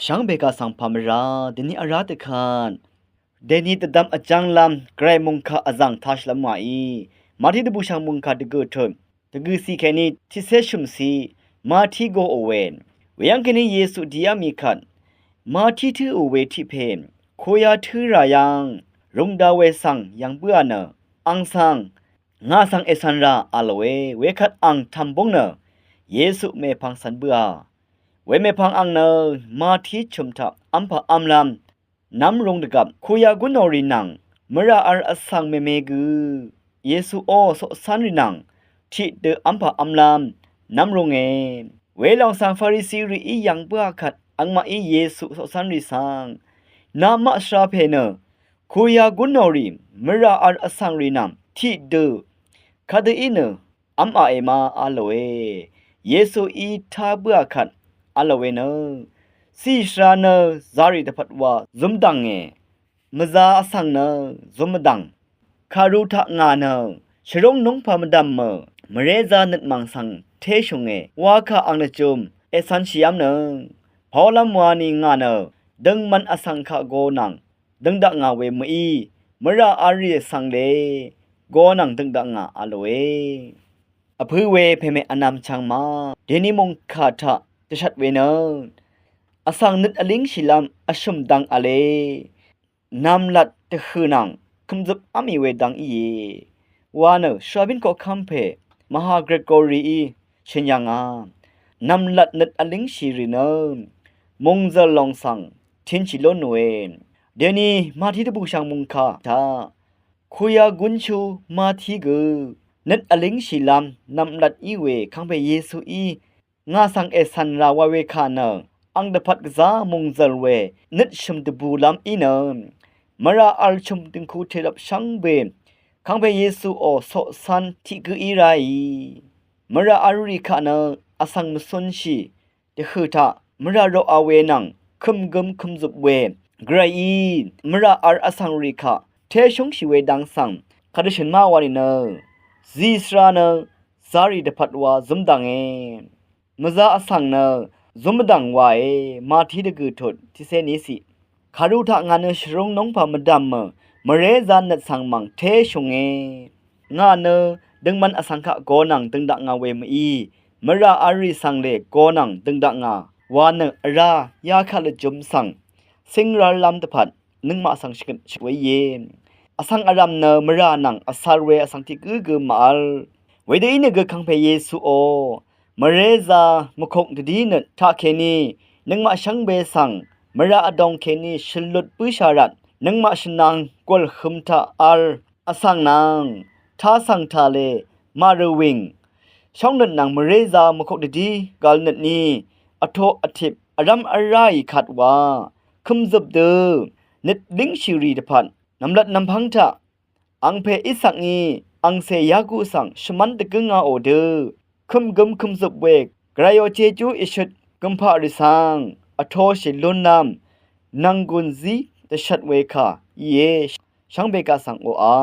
ช่างเบกาสังพามราเดนี่อาราตคานเดนี่ตะดำอจังลำไกรมุงคาอจังทัชละมาอีมาที่ตะบูช่างมุงคาตะเกิดเถิมตะกือสีแค่นี้ที่เซชุมสีมาที่โกโอเวนเวียงกันนี้เยซูดียามีขันมาที่ทือโอเวที่เพมโคยาทือรายังรงดาเวสังยังเบื่อเนออังสังงาสังเอสันราอาลเวเวคัดอังทำบงเนอเยซูเมพังสันเบื่อเวเมพังอังเนอมาที่ชุมทับอัมพะอัมลำน้ำลงดกับคุยากุนอรินังมราอาร์อสังเมเมกือเยซูโอสสันรินังที่เดออัมพะอัมลำน้ำลงเวลองสังฟาริสีรีอียังเบื่อขัดอังมาอีเยซูสสันริสังนามาชราเพเนคุยากุนอริมราอาร์อสังรินังที่เดอคาเดอินอัมอาเอมาอาลเวเยซูอีทาเบื่อขัดอาลเวเนစီရှာနဇာရီတဖတ်ဝါဇုံတန်ငယ်မဇာအဆန်နဇုံမဒန်ခါရုထငါနရှရုံနုံဖမဒမ်မမရေဇာနတ်မန်ဆန်တေရှုံငယ်ဝါခအန်နချုံအဆန်ရှိယမ်နဘောလမ်ဝါနီငါနဒင်မန်အဆန်ခဂိုနန်ဒင်ဒငါဝေမီမရာအာရီဆန်လေဂိုနန်ဒင်ဒငါအလွေအဖွေဝေဖေမေအနမ်ချန်မာဒေနီမုန်ခါထတရှတ်ဝေနอสังนึดอลิงชิลามอชุมดังอเลนำลัดตะคือนังคุมจุบอามีเวดังอีวานชาบินก็คัมเพมหาเกรโกรีเชนยังานำลัดนึดอลิงชิรินมงจะลองสังทินชิโลนเวนเดี๋ยวนี้มาที่ตะบูชังมุงคาทาคุยากุนชูมาที่กือนึดอลิงชิลามนำลัดอีเวคังเพเยซูอีงาสังเอสันราวาเวคาเนอังเดพัดกซามงจัลเวนิดชมตบูลามอีนมราอัลชมติงคูเทรับชังเบคังเบเยซูโอโซซันที่คืออีไรมราอาริคานะอสังมสุนชีเดคือทามราโรอาเวนังคุมกึมคุมจุบเวไกรอีมราอาอสังริคาเทชงชีเวดังสังคาดฉันมาวานิเนซีสราเนซารีเดพัดวาซุมดังมซาอสังเนဇုံမဒန်ဝါအေမာတီတကူထွတ်တိစေနီစီခါရုထငါနရှရုံနုံဖမဒမ်မရဲဇာနတ်ဆန်မန်သေးရှုံငေငါနဒင်မန်အဆန်ခကောနန်တင်ဒငါဝေမီမရာအာရီဆန်လေကောနန်တင်ဒငါဝါနရာယာခလဂျုံဆန်စင်ရာလမ်တဖတ်နင်းမဆန်ရှိဝေယေအဆန်အရမ်နမရာနန်အဆာဝေအဆန်တိကူဂမာလဝေဒိနဂခန့်ဖေယေဆုအိုมเรซามคงดีนทาเคนีนึงมาชังเบสังมราอดองเคนีชลุดปุชารัดนึงมาชนังกวลคุมทาอัลอสังนางทาสังทาเลมาเรวิงช่องนันนางมเรซามคงดีกาลนัดนี้อโทอธิบอรัมอไรขัดว่าคุมจบเดอนิดลิงชิรีดพันนำลัดนำพังทะอังเพอิสังอีอังเซยากุสังชมันตะกึงอาโอเดอคุมกึมคุมสุบเวกไกรโอเจจูอิชุดกุมพาริสังอโทชิลุนนำนังกุนซีตะชัดเวคาเยช่างเบกาสังโออา